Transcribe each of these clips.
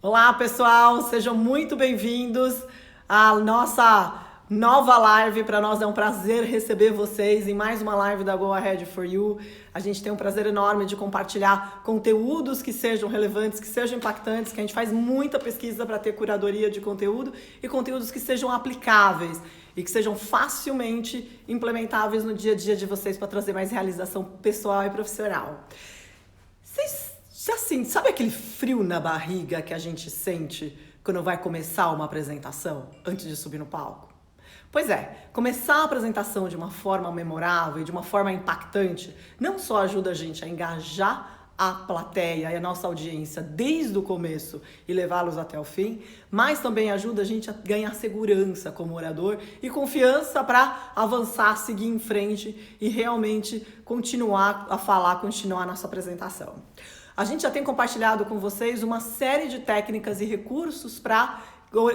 Olá, pessoal, sejam muito bem-vindos à nossa nova live. Para nós é um prazer receber vocês em mais uma live da Go Ahead for You. A gente tem um prazer enorme de compartilhar conteúdos que sejam relevantes, que sejam impactantes, que a gente faz muita pesquisa para ter curadoria de conteúdo e conteúdos que sejam aplicáveis e que sejam facilmente implementáveis no dia a dia de vocês para trazer mais realização pessoal e profissional. Vocês assim, sabe aquele frio na barriga que a gente sente quando vai começar uma apresentação antes de subir no palco? Pois é, começar a apresentação de uma forma memorável e de uma forma impactante não só ajuda a gente a engajar a plateia e a nossa audiência desde o começo e levá-los até o fim, mas também ajuda a gente a ganhar segurança como orador e confiança para avançar, seguir em frente e realmente continuar a falar, continuar a nossa apresentação. A gente já tem compartilhado com vocês uma série de técnicas e recursos para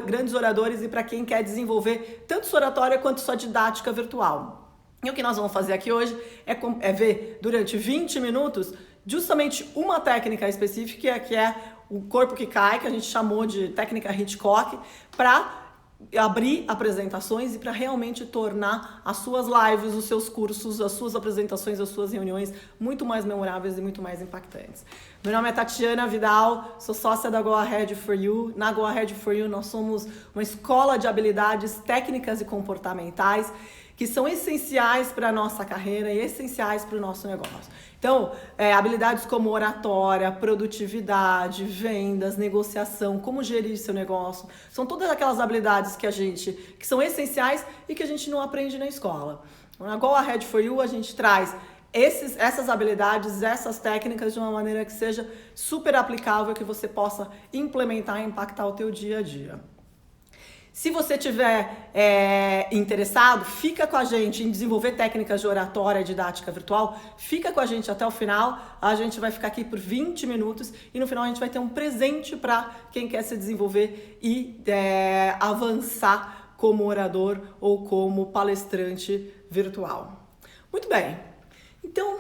grandes oradores e para quem quer desenvolver tanto sua oratória quanto sua didática virtual. E o que nós vamos fazer aqui hoje é ver durante 20 minutos justamente uma técnica específica que é o corpo que cai, que a gente chamou de técnica Hitchcock, para abrir apresentações e para realmente tornar as suas lives, os seus cursos, as suas apresentações, as suas reuniões muito mais memoráveis e muito mais impactantes. Meu nome é Tatiana Vidal, sou sócia da Go Ahead for You. Na Go Ahead for You nós somos uma escola de habilidades técnicas e comportamentais que são essenciais para a nossa carreira e essenciais para o nosso negócio. Então, habilidades como oratória, produtividade, vendas, negociação, como gerir seu negócio, são todas aquelas habilidades que são essenciais e que a gente não aprende na escola. Na Go Ahead for You a gente traz essas habilidades, essas técnicas de uma maneira que seja super aplicável, que você possa implementar e impactar o teu dia a dia. Se você estiver interessado, fica com a gente em desenvolver técnicas de oratória e didática virtual, fica com a gente até o final. A gente vai ficar aqui por 20 minutos e no final a gente vai ter um presente para quem quer se desenvolver e avançar como orador ou como palestrante virtual. Muito bem, então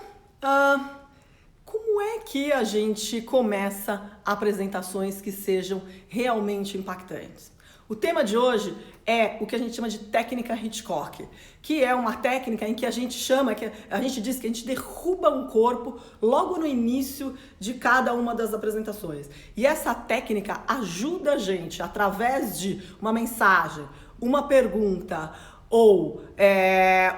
como é que a gente começa apresentações que sejam realmente impactantes? O tema de hoje é o que a gente chama de técnica Hitchcock, que é uma técnica em que a gente diz que a gente derruba um corpo logo no início de cada uma das apresentações. E essa técnica ajuda a gente, através de uma mensagem, uma pergunta ou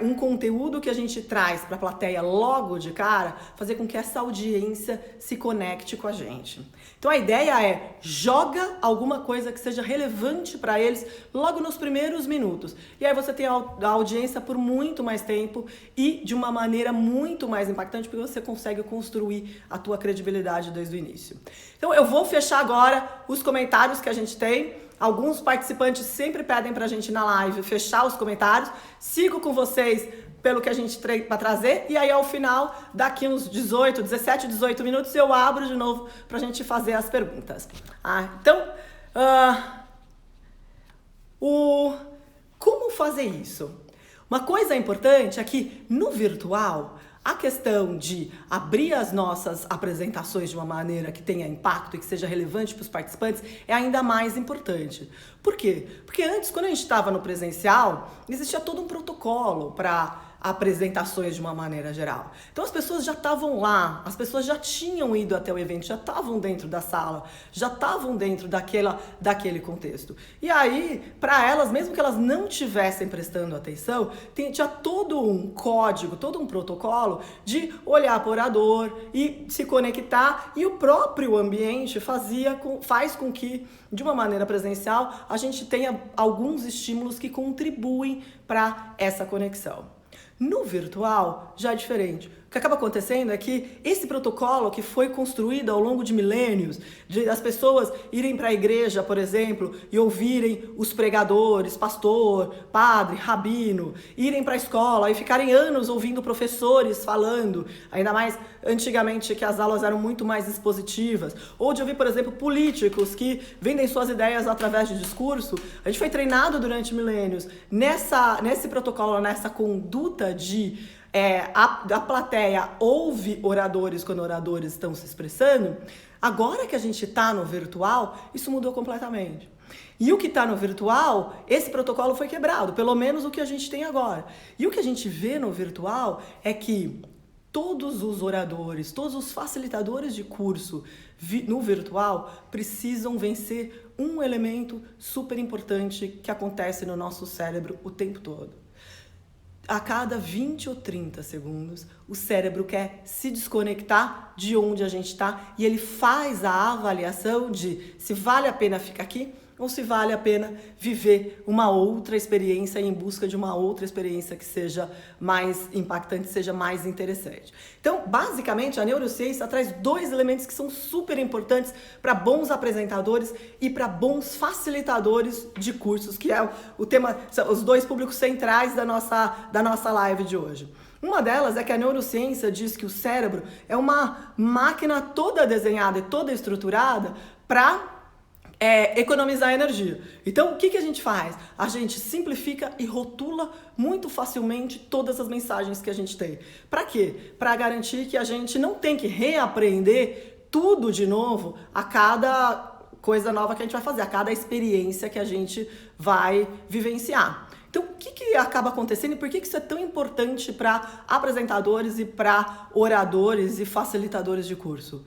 um conteúdo que a gente traz para a plateia logo de cara, fazer com que essa audiência se conecte com a gente. Então a ideia é joga alguma coisa que seja relevante para eles logo nos primeiros minutos. E aí você tem a audiência por muito mais tempo e de uma maneira muito mais impactante, porque você consegue construir a tua credibilidade desde o início. Então eu vou fechar agora os comentários que a gente tem. Alguns participantes sempre pedem pra gente na live fechar os comentários. Sigo com vocês pelo que a gente tem para trazer. E aí, ao final, daqui uns 17, 18 minutos, eu abro de novo pra gente fazer as perguntas. Como fazer isso? Uma coisa importante é que no virtual, a questão de abrir as nossas apresentações de uma maneira que tenha impacto e que seja relevante para os participantes é ainda mais importante. Por quê? Porque antes, quando a gente estava no presencial, existia todo um protocolo para apresentações de uma maneira geral. Então as pessoas já estavam lá, as pessoas já tinham ido até o evento, já estavam dentro da sala, já estavam dentro daquele contexto. E aí, para elas, mesmo que elas não estivessem prestando atenção, tinha todo um código, todo um protocolo de olhar para o orador e se conectar, e o próprio ambiente faz com que, de uma maneira presencial, a gente tenha alguns estímulos que contribuem para essa conexão. No virtual, já é diferente. O que acaba acontecendo é que esse protocolo que foi construído ao longo de milênios, das pessoas irem para a igreja, por exemplo, e ouvirem os pregadores, pastor, padre, rabino, irem para a escola e ficarem anos ouvindo professores falando, ainda mais antigamente que as aulas eram muito mais expositivas, ou de ouvir, por exemplo, políticos que vendem suas ideias através de discurso. A gente foi treinado durante milênios nesse protocolo, nessa conduta de a plateia ouve oradores quando oradores estão se expressando. Agora que a gente está no virtual, isso mudou completamente. E o que está no virtual, esse protocolo foi quebrado, pelo menos o que a gente tem agora. E o que a gente vê no virtual é que todos os oradores, todos os facilitadores de curso no virtual precisam vencer um elemento super importante que acontece no nosso cérebro o tempo todo. A cada 20 ou 30 segundos, o cérebro quer se desconectar de onde a gente está e ele faz a avaliação de se vale a pena ficar aqui ou se vale a pena viver uma outra experiência em busca de uma outra experiência que seja mais impactante, seja mais interessante. Então, basicamente, a neurociência traz dois elementos que são super importantes para bons apresentadores e para bons facilitadores de cursos, que é o tema, são os dois públicos centrais da nossa live de hoje. Uma delas é que a neurociência diz que o cérebro é uma máquina toda desenhada e toda estruturada para economizar energia. Então, o que a gente faz? A gente simplifica e rotula muito facilmente todas as mensagens que a gente tem. Para quê? Para garantir que a gente não tem que reaprender tudo de novo a cada coisa nova que a gente vai fazer, a cada experiência que a gente vai vivenciar. Então, o que acaba acontecendo e por que isso é tão importante para apresentadores e para oradores e facilitadores de curso?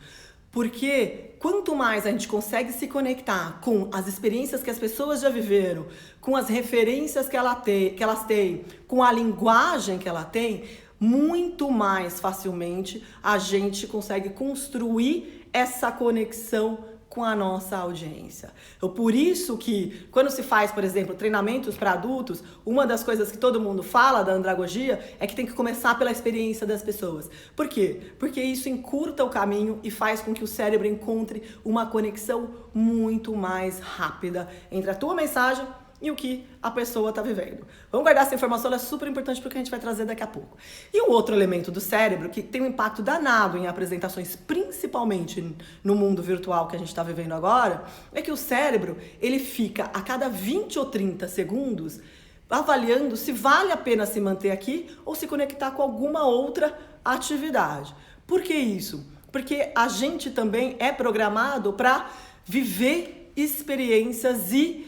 Porque quanto mais a gente consegue se conectar com as experiências que as pessoas já viveram, com as referências que elas têm, com a linguagem que ela tem, muito mais facilmente a gente consegue construir essa conexão com a nossa audiência. Por isso que, quando se faz, por exemplo, treinamentos para adultos, uma das coisas que todo mundo fala da andragogia é que tem que começar pela experiência das pessoas. Por quê? Porque isso encurta o caminho e faz com que o cérebro encontre uma conexão muito mais rápida entre a tua mensagem e o que a pessoa está vivendo. Vamos guardar essa informação, ela é super importante porque a gente vai trazer daqui a pouco. E um outro elemento do cérebro que tem um impacto danado em apresentações, principalmente no mundo virtual que a gente está vivendo agora, é que o cérebro, ele fica a cada 20 ou 30 segundos avaliando se vale a pena se manter aqui ou se conectar com alguma outra atividade. Por que isso? Porque a gente também é programado para viver experiências e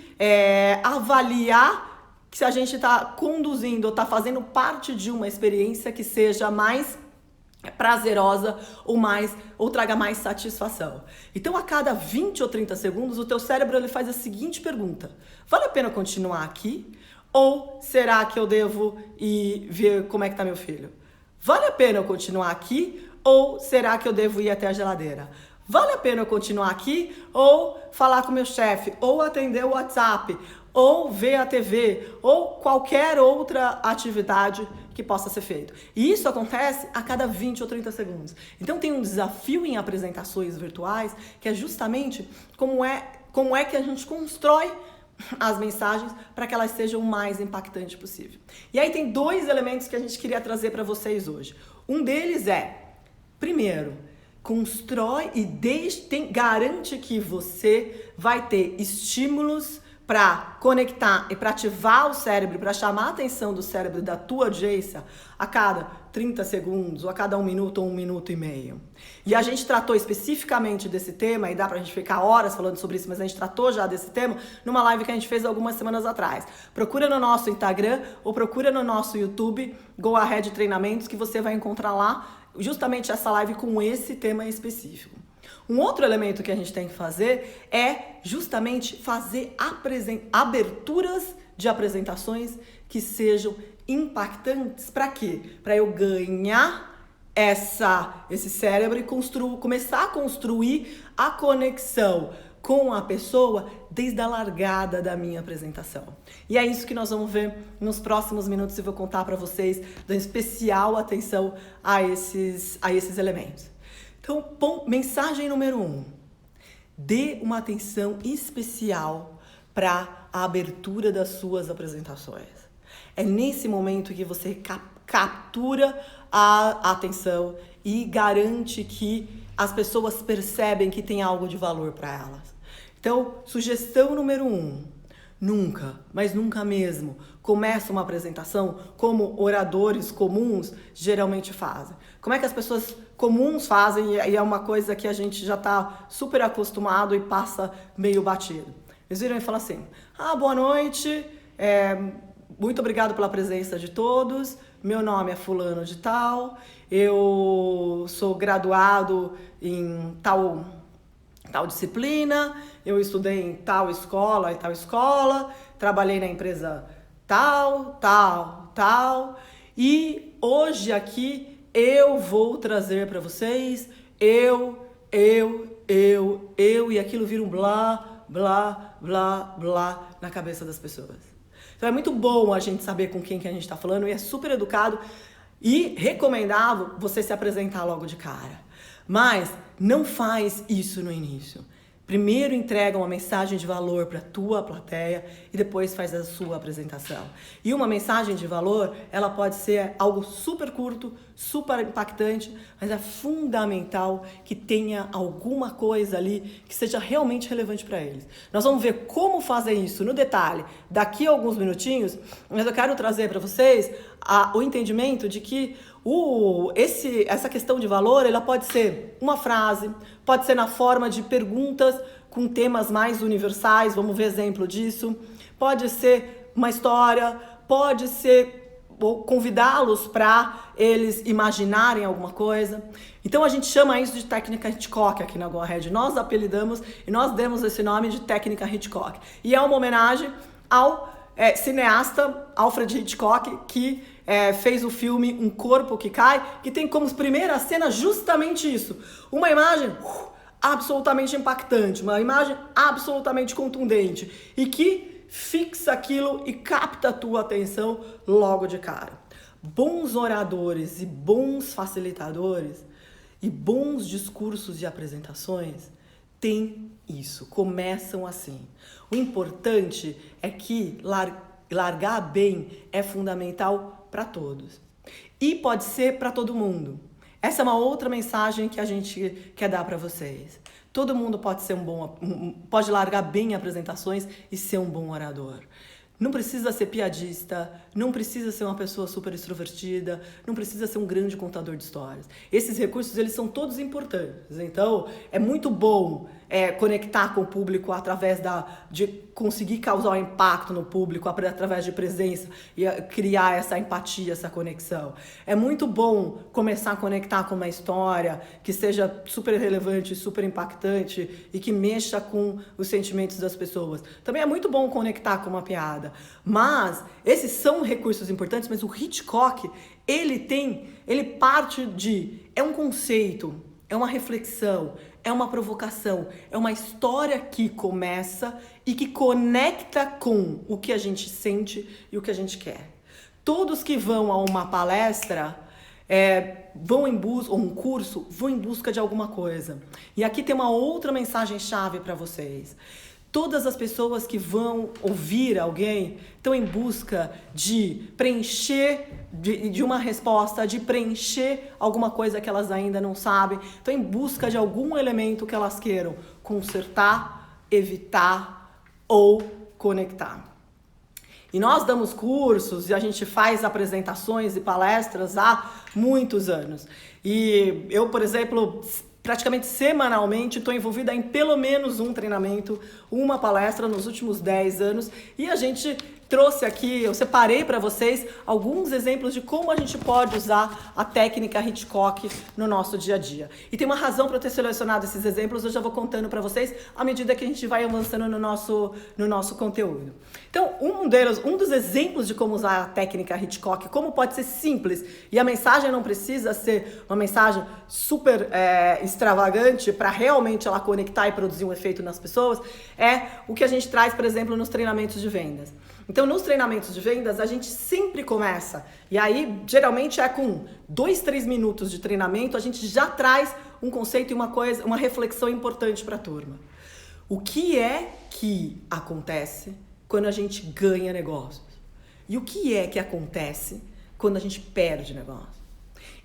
avaliar se a gente está conduzindo ou está fazendo parte de uma experiência que seja mais prazerosa ou traga mais satisfação. Então, a cada 20 ou 30 segundos, o teu cérebro ele faz a seguinte pergunta: vale a pena continuar aqui? Ou será que eu devo ir ver como é que está meu filho? Vale a pena eu continuar aqui? Ou será que eu devo ir até a geladeira? Vale a pena eu continuar aqui ou falar com meu chefe, ou atender o WhatsApp, ou ver a TV, ou qualquer outra atividade que possa ser feita. E isso acontece a cada 20 ou 30 segundos. Então tem um desafio em apresentações virtuais que é justamente como é que a gente constrói as mensagens para que elas sejam o mais impactantes possível. E aí tem dois elementos que a gente queria trazer para vocês hoje. Um deles é, primeiro, constrói e garante que você vai ter estímulos para conectar e para ativar o cérebro, para chamar a atenção do cérebro da tua audiência a cada 30 segundos, ou a cada 1 minuto ou 1 minuto e meio. E a gente tratou especificamente desse tema, e dá pra gente ficar horas falando sobre isso, mas a gente tratou já desse tema numa live que a gente fez algumas semanas atrás. Procura no nosso Instagram ou procura no nosso YouTube, Go Ahead Treinamentos, que você vai encontrar lá justamente essa live com esse tema específico. Um outro elemento que a gente tem que fazer é justamente fazer aberturas de apresentações que sejam impactantes. Para quê? Para eu ganhar esse cérebro e começar a construir a conexão com a pessoa desde a largada da minha apresentação. E é isso que nós vamos ver nos próximos minutos e vou contar para vocês, dando especial atenção a esses elementos. Então, mensagem número 1. Dê uma atenção especial para a abertura das suas apresentações. É nesse momento que você captura a atenção e garante que as pessoas percebem que tem algo de valor para elas. Então, sugestão número 1. Nunca, mas nunca mesmo, começa uma apresentação como oradores comuns geralmente fazem. Como é que as pessoas comuns fazem e é uma coisa que a gente já está super acostumado e passa meio batido. Eles viram e falam assim, boa noite, muito obrigado pela presença de todos, meu nome é fulano de tal, eu sou graduado em tal disciplina, eu estudei em tal escola e tal escola, trabalhei na empresa tal, e hoje aqui eu vou trazer para vocês eu, e aquilo vira um blá, blá, blá, blá na cabeça das pessoas. Então é muito bom a gente saber com quem que a gente está falando e é super educado e recomendável você se apresentar logo de cara. Mas não faz isso no início. Primeiro entrega uma mensagem de valor para a tua plateia e depois faz a sua apresentação. E uma mensagem de valor, ela pode ser algo super curto, super impactante, mas é fundamental que tenha alguma coisa ali que seja realmente relevante para eles. Nós vamos ver como fazer isso no detalhe daqui a alguns minutinhos, mas eu quero trazer para vocês o entendimento de que essa questão de valor, ela pode ser uma frase, pode ser na forma de perguntas com temas mais universais, vamos ver exemplo disso, pode ser uma história, pode ser convidá-los para eles imaginarem alguma coisa. Então a gente chama isso de técnica Hitchcock aqui na Go Ahead. Nós apelidamos e nós demos esse nome de técnica Hitchcock. E é uma homenagem ao cineasta Alfred Hitchcock, que fez o filme Um Corpo que Cai, que tem como primeira cena justamente isso. Uma imagem absolutamente impactante, uma imagem absolutamente contundente e que fixa aquilo e capta a tua atenção logo de cara. Bons oradores e bons facilitadores e bons discursos e apresentações têm isso, começam assim. O importante é que largar bem é fundamental para todos. E pode ser para todo mundo. Essa é uma outra mensagem que a gente quer dar para vocês. Todo mundo pode ser pode largar bem apresentações e ser um bom orador. Não precisa ser piadista, não precisa ser uma pessoa super extrovertida, não precisa ser um grande contador de histórias. Esses recursos, eles são todos importantes. Então, é muito bom conectar com o público através de conseguir causar um impacto no público, através de presença e criar essa empatia, essa conexão. É muito bom começar a conectar com uma história que seja super relevante, super impactante e que mexa com os sentimentos das pessoas. Também é muito bom conectar com uma piada. Mas esses são recursos importantes, mas o Hitchcock, ele parte é um conceito, é uma reflexão, é uma provocação, é uma história que começa e que conecta com o que a gente sente e o que a gente quer. Todos que vão a uma palestra vão em busca, ou um curso, vão em busca de alguma coisa. E aqui tem uma outra mensagem-chave para vocês. Todas as pessoas que vão ouvir alguém estão em busca de preencher, de uma resposta, de preencher alguma coisa que elas ainda não sabem. Estão em busca de algum elemento que elas queiram consertar, evitar ou conectar. E nós damos cursos e a gente faz apresentações e palestras há muitos anos. E eu, por exemplo, praticamente semanalmente estou envolvida em pelo menos um treinamento, uma palestra nos últimos 10 anos. E a gente trouxe aqui, eu separei para vocês alguns exemplos de como a gente pode usar a técnica Hitchcock no nosso dia a dia. E tem uma razão para eu ter selecionado esses exemplos, eu já vou contando para vocês à medida que a gente vai avançando no nosso conteúdo. Então, um dos exemplos de como usar a técnica Hitchcock, como pode ser simples, e a mensagem não precisa ser uma mensagem super extravagante para realmente ela conectar e produzir um efeito nas pessoas, é o que a gente traz, por exemplo, nos treinamentos de vendas. Então, nos treinamentos de vendas, a gente sempre começa, e aí, geralmente é com 2, 3 minutos de treinamento, a gente já traz um conceito e uma reflexão importante para a turma. O que é que acontece quando a gente ganha negócios? E o que é que acontece quando a gente perde negócio?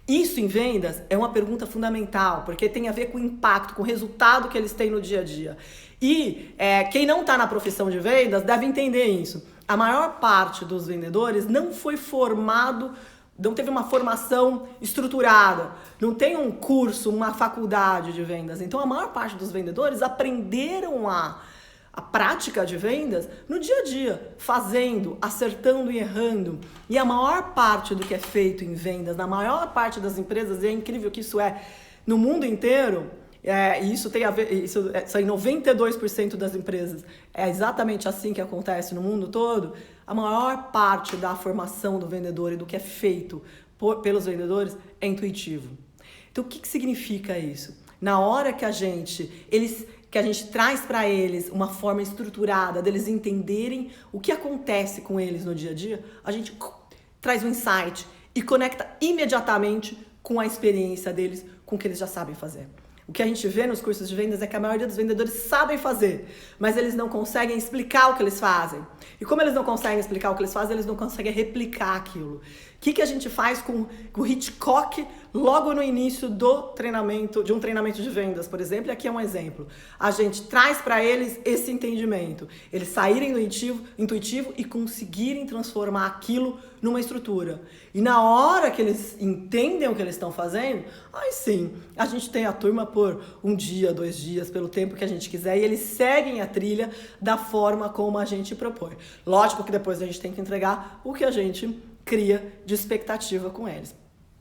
Isso em vendas é uma pergunta fundamental, porque tem a ver com o impacto, com o resultado que eles têm no dia a dia. E quem não está na profissão de vendas deve entender isso. A maior parte dos vendedores não foi formado não teve uma formação estruturada, não tem um curso, uma faculdade de vendas. Então a maior parte dos vendedores aprenderam a prática de vendas no dia a dia, fazendo, acertando e errando. E a maior parte do que é feito em vendas, na maior parte das empresas, e é incrível que isso é no mundo inteiro, e isso tem a ver, isso em 92% das empresas, é exatamente assim que acontece no mundo todo. A maior parte da formação do vendedor e do que é feito pelos vendedores é intuitivo. Então, o que significa isso? Na hora que a gente traz para eles uma forma estruturada deles entenderem o que acontece com eles no dia a dia, a gente traz um insight e conecta imediatamente com a experiência deles, com o que eles já sabem fazer. O que a gente vê nos cursos de vendas é que a maioria dos vendedores sabem fazer, mas eles não conseguem explicar o que eles fazem. E como eles não conseguem explicar o que eles fazem, eles não conseguem replicar aquilo. O que a gente faz com o Hitchcock logo no início do treinamento, de um treinamento de vendas, por exemplo? E aqui é um exemplo. A gente traz para eles esse entendimento. Eles saírem do intuitivo e conseguirem transformar aquilo numa estrutura. E na hora que eles entendem o que eles estão fazendo, aí sim, a gente tem a turma por 1 dia, 2 dias, pelo tempo que a gente quiser, e eles seguem a trilha da forma como a gente propõe. Lógico que depois a gente tem que entregar o que a gente cria de expectativa com eles.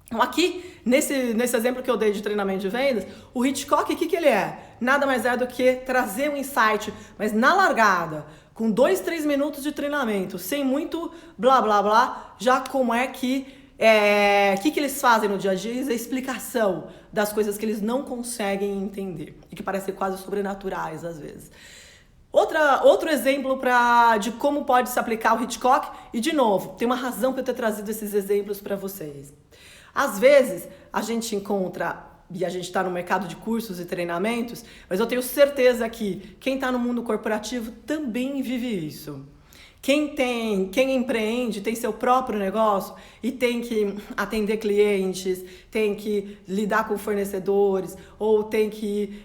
Então aqui, nesse exemplo que eu dei de treinamento de vendas, o Hitchcock, o que ele é? Nada mais é do que trazer um insight, mas na largada, com 2, 3 minutos de treinamento, sem muito blá blá blá, já como é que eles fazem no dia a dia, a explicação das coisas que eles não conseguem entender e que parecem quase sobrenaturais às vezes. Outro exemplo de como pode se aplicar o Hitchcock, e de novo, tem uma razão para eu ter trazido esses exemplos para vocês. Às vezes, a gente encontra, e a gente está no mercado de cursos e treinamentos, mas eu tenho certeza que quem está no mundo corporativo também vive isso. Quem empreende tem seu próprio negócio e tem que atender clientes, tem que lidar com fornecedores ou tem que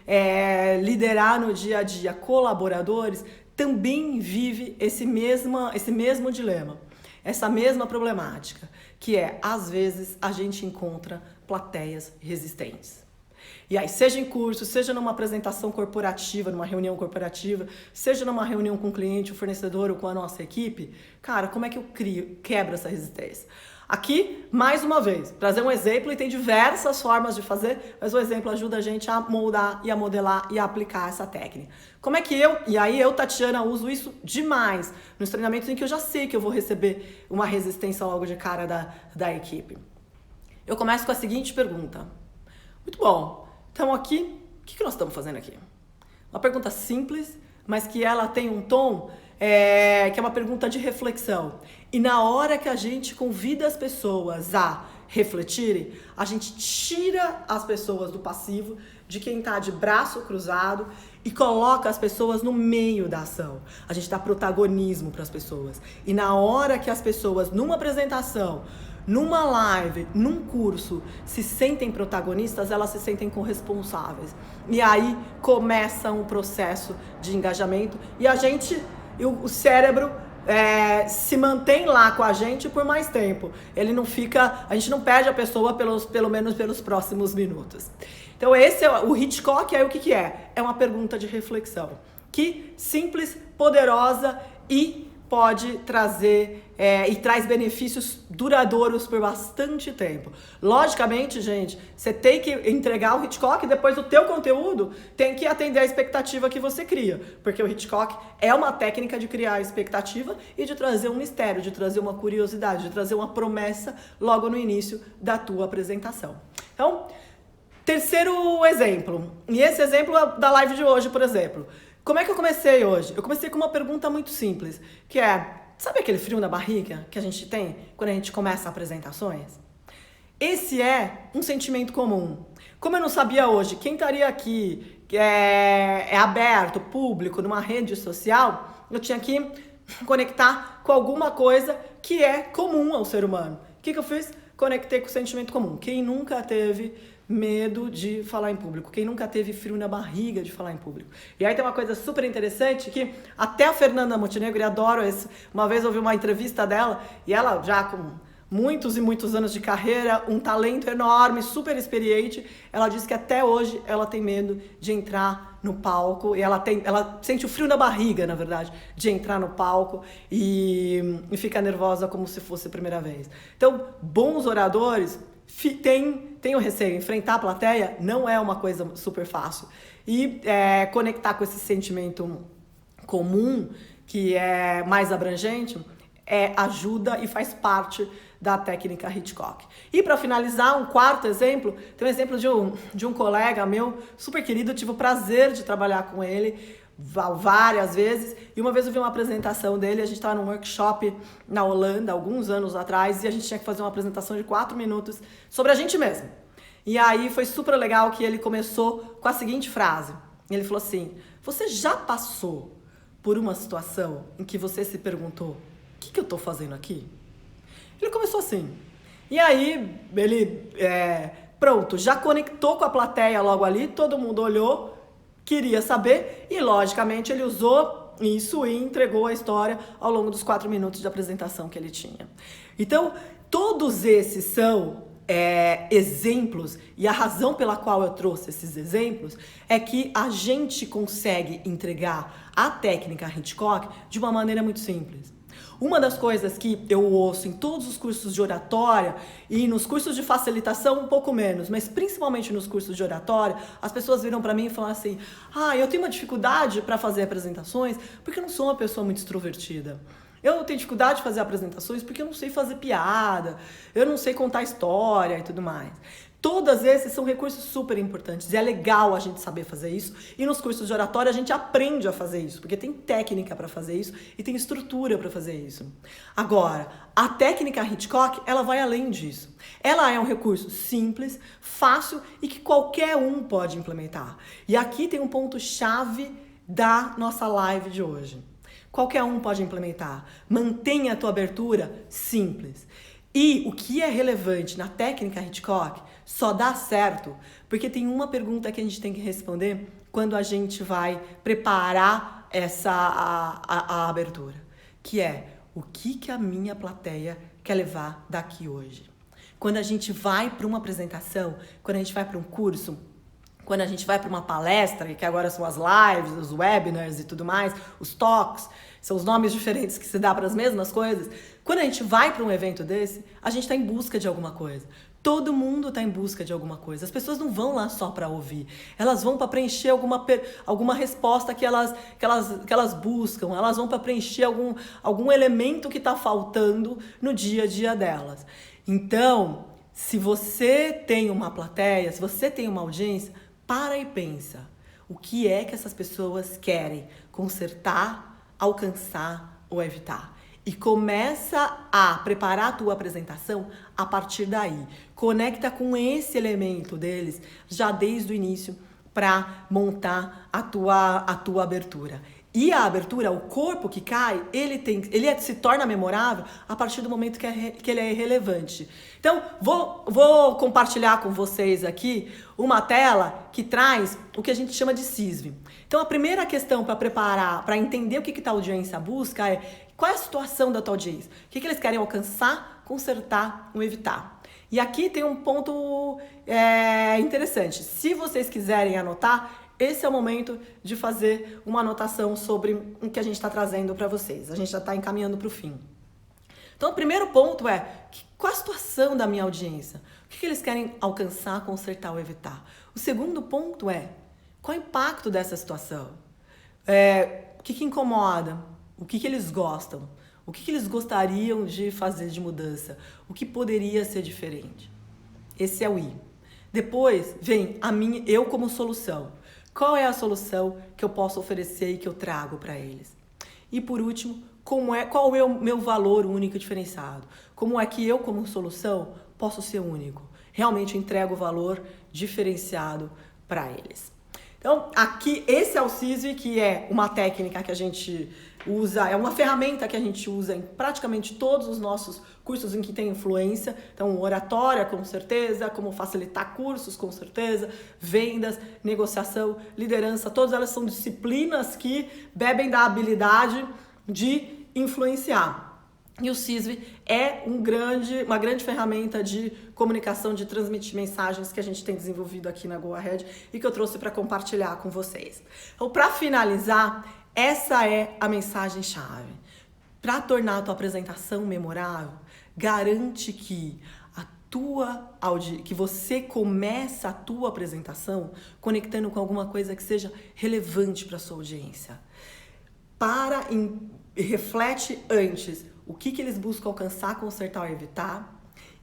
liderar no dia a dia colaboradores, também vive esse mesmo dilema, essa mesma problemática, que às vezes a gente encontra plateias resistentes. E aí, seja em curso, seja numa apresentação corporativa, numa reunião corporativa, seja numa reunião com o cliente, o fornecedor ou com a nossa equipe, cara, como é que eu quebro essa resistência? Aqui, mais uma vez, trazer um exemplo, e tem diversas formas de fazer, mas o exemplo ajuda a gente a moldar e a modelar e a aplicar essa técnica. Como é que eu, Tatiana, uso isso demais nos treinamentos em que eu já sei que eu vou receber uma resistência logo de cara da equipe. Eu começo com a seguinte pergunta. Muito bom. Então aqui, o que nós estamos fazendo aqui? Uma pergunta simples, mas que ela tem um tom que é uma pergunta de reflexão. E na hora que a gente convida as pessoas a refletirem, a gente tira as pessoas do passivo, de quem está de braço cruzado, e coloca as pessoas no meio da ação. A gente dá protagonismo para as pessoas. E na hora que as pessoas, numa apresentação, numa live, num curso, se sentem protagonistas, elas se sentem corresponsáveis. E aí começa um processo de engajamento e o cérebro se mantém lá com a gente por mais tempo. Ele não fica, a gente não perde a pessoa pelo menos pelos próximos minutos. Então esse é o Hitchcock. Aí o que é? É uma pergunta de reflexão, que simples, poderosa e pode trazer e traz benefícios duradouros por bastante tempo. Logicamente, gente, você tem que entregar o Hitchcock e depois o teu conteúdo tem que atender a expectativa que você cria, porque o Hitchcock é uma técnica de criar expectativa e de trazer um mistério, de trazer uma curiosidade, de trazer uma promessa logo no início da tua apresentação. Então, terceiro exemplo, e esse exemplo é da live de hoje, por exemplo. Como é que eu comecei hoje? Eu comecei com uma pergunta muito simples, que sabe aquele frio na barriga que a gente tem quando a gente começa apresentações? Esse é um sentimento comum. Como eu não sabia hoje quem estaria aqui, aberto, público, numa rede social, eu tinha que conectar com alguma coisa que é comum ao ser humano. O que eu fiz? Conectei com o sentimento comum. Quem nunca teve medo de falar em público? Quem nunca teve frio na barriga de falar em público? E aí tem uma coisa super interessante que até a Fernanda Montenegro, e adoro isso, uma vez eu ouvi uma entrevista dela e ela já com muitos e muitos anos de carreira, um talento enorme, super experiente. Ela diz que até hoje ela tem medo de entrar no palco e ela sente o frio na barriga, na verdade, de entrar no palco e fica nervosa como se fosse a primeira vez. Então, bons oradores tem o receio. Enfrentar a plateia não é uma coisa super fácil. E conectar com esse sentimento comum, que é mais abrangente, ajuda e faz parte da técnica Hitchcock. E para finalizar, um quarto exemplo, tem um exemplo de um colega meu, super querido, eu tive o prazer de trabalhar com ele várias vezes, e uma vez eu vi uma apresentação dele, a gente estava num workshop na Holanda, alguns anos atrás, e a gente tinha que fazer uma apresentação de 4 minutos sobre a gente mesmo. E aí foi super legal que ele começou com a seguinte frase, ele falou assim: você já passou por uma situação em que você se perguntou, o que eu estou fazendo aqui? Ele começou assim. E aí, ele, pronto, já conectou com a plateia logo ali, todo mundo olhou, queria saber, e logicamente ele usou isso e entregou a história ao longo dos 4 minutos de apresentação que ele tinha. Então, todos esses são exemplos, e a razão pela qual eu trouxe esses exemplos é que a gente consegue entregar a técnica Hitchcock de uma maneira muito simples. Uma das coisas que eu ouço em todos os cursos de oratória e nos cursos de facilitação um pouco menos, mas principalmente nos cursos de oratória, as pessoas viram para mim e falam assim: eu tenho uma dificuldade para fazer apresentações porque eu não sou uma pessoa muito extrovertida. Eu tenho dificuldade de fazer apresentações porque eu não sei fazer piada, eu não sei contar história e tudo mais. Todos esses são recursos super importantes e é legal a gente saber fazer isso, e nos cursos de oratória a gente aprende a fazer isso, porque tem técnica para fazer isso e tem estrutura para fazer isso. Agora, a técnica Hitchcock, ela vai além disso. Ela é um recurso simples, fácil e que qualquer um pode implementar. E aqui tem um ponto-chave da nossa live de hoje. Qualquer um pode implementar. Mantenha a tua abertura simples. E o que é relevante na técnica Hitchcock só dá certo porque tem uma pergunta que a gente tem que responder quando a gente vai preparar a abertura, que é: o que a minha plateia quer levar daqui hoje? Quando a gente vai para uma apresentação, quando a gente vai para um curso, quando a gente vai para uma palestra, que agora são as lives, os webinars e tudo mais, os talks, são os nomes diferentes que se dá para as mesmas coisas. Quando a gente vai para um evento desse, a gente está em busca de alguma coisa. Todo mundo está em busca de alguma coisa. As pessoas não vão lá só para ouvir. Elas vão para preencher alguma resposta que elas buscam. Elas vão para preencher algum elemento que está faltando no dia a dia delas. Então, se você tem uma plateia, se você tem uma audiência, para e pensa. O que é que essas pessoas querem consertar, alcançar ou evitar? E começa a preparar a tua apresentação a partir daí. Conecta com esse elemento deles já desde o início para montar a tua abertura. E a abertura, o corpo que cai, ele se torna memorável a partir do momento que ele é relevante. Então, vou compartilhar com vocês aqui uma tela que traz o que a gente chama de CISV. Então, a primeira questão para preparar, para entender o que a audiência busca é: qual é a situação da tua audiência? O que eles querem alcançar, consertar ou evitar? E aqui tem um ponto interessante. Se vocês quiserem anotar, esse é o momento de fazer uma anotação sobre o que a gente está trazendo para vocês. A gente já está encaminhando para o fim. Então, o primeiro ponto é: qual a situação da minha audiência? O que eles querem alcançar, consertar ou evitar? O segundo ponto é: qual o impacto dessa situação? O que incomoda? O que eles gostam? O que eles gostariam de fazer de mudança? O que poderia ser diferente? Esse é o I. Depois vem eu como solução. Qual é a solução que eu posso oferecer e que eu trago para eles? E por último, qual é o meu valor único e diferenciado? Como é que eu, como solução, posso ser único? Realmente entrego valor diferenciado para eles. Então, aqui, esse é o CISV, que é uma técnica que a gente usa, é uma ferramenta que a gente usa em praticamente todos os nossos cursos em que tem influência. Então, oratória, com certeza, como facilitar cursos, com certeza, vendas, negociação, liderança, todas elas são disciplinas que bebem da habilidade de influenciar. E o CISV é uma grande ferramenta de comunicação, de transmitir mensagens que a gente tem desenvolvido aqui na Go Ahead e que eu trouxe para compartilhar com vocês. Então, para finalizar, essa é a mensagem-chave. Para tornar a tua apresentação memorável, garante que que você começa a tua apresentação conectando com alguma coisa que seja relevante para a sua audiência. Reflete antes o que eles buscam alcançar, consertar ou evitar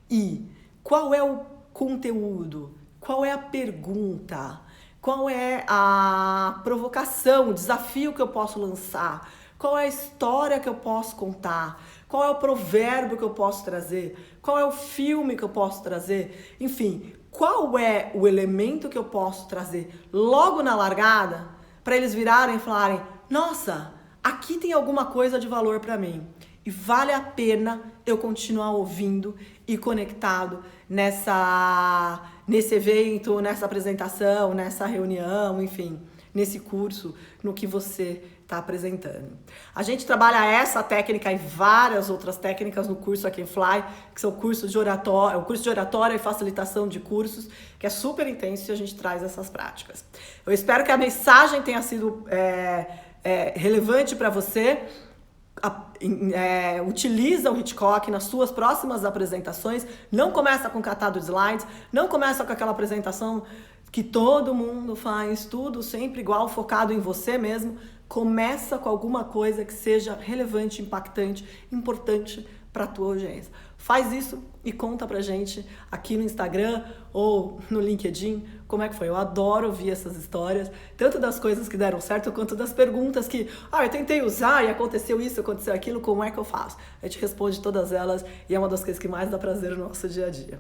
e qual é o conteúdo, qual é a pergunta, qual é a provocação, o desafio que eu posso lançar, qual é a história que eu posso contar, qual é o provérbio que eu posso trazer, qual é o filme que eu posso trazer, enfim, qual é o elemento que eu posso trazer logo na largada para eles virarem e falarem: nossa, aqui tem alguma coisa de valor para mim. E vale a pena eu continuar ouvindo e conectado nesse evento, nessa apresentação, nessa reunião, enfim, nesse curso, no que você está apresentando. A gente trabalha essa técnica e várias outras técnicas no curso Aqui Fly, que são o curso de oratória e facilitação de cursos, que é super intenso e a gente traz essas práticas. Eu espero que a mensagem tenha sido relevante para você. Utiliza o Hitchcock nas suas próximas apresentações. Não começa com catado de slides, não começa com aquela apresentação que todo mundo faz, tudo sempre igual, focado em você mesmo. Começa com alguma coisa que seja relevante, impactante, importante para a tua audiência. Faz isso e conta pra gente aqui no Instagram ou no LinkedIn como é que foi. Eu adoro ouvir essas histórias, tanto das coisas que deram certo, quanto das perguntas que, eu tentei usar e aconteceu isso, aconteceu aquilo, como é que eu faço? A gente responde todas elas e é uma das coisas que mais dá prazer no nosso dia a dia.